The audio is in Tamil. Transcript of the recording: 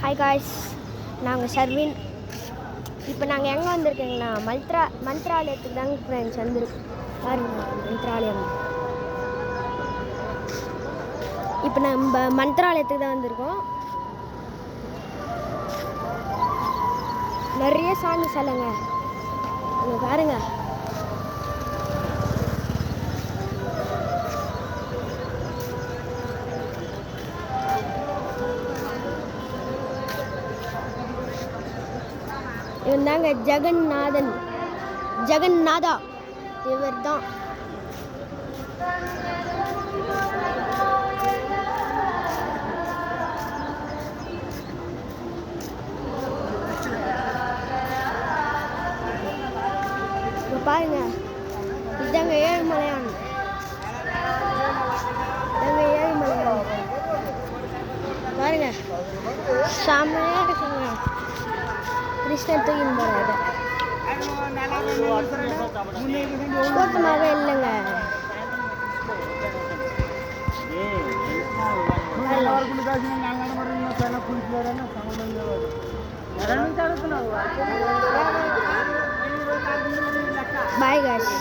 ஹாய் காய்ஸ், நாங்கள் சர்வின். இப்போ நாங்கள் எங்கே வந்திருக்கோங்கன்னா மந்த்ராலயத்துக்கு தாங்க ஃப்ரெண்ட்ஸ் வந்துருக்கு. பாருங்க மந்த்ராலயம். இப்போ நம்ம மந்த்ராலயத்துக்கு தான் வந்திருக்கோம். நிறைய சாமி சிலைங்க இங்கே பாருங்க. இவன் தாங்க ஜெகநாதா இவர் தான். பாருங்க, இதாங்க ஏழுமலையான். பாருங்க, செம்மையா இருக்குங்க. கிருஷ்ணன் தூக்கின்னு போறாரு. கூட்டமாகவே இல்லைங்க. Bye guys.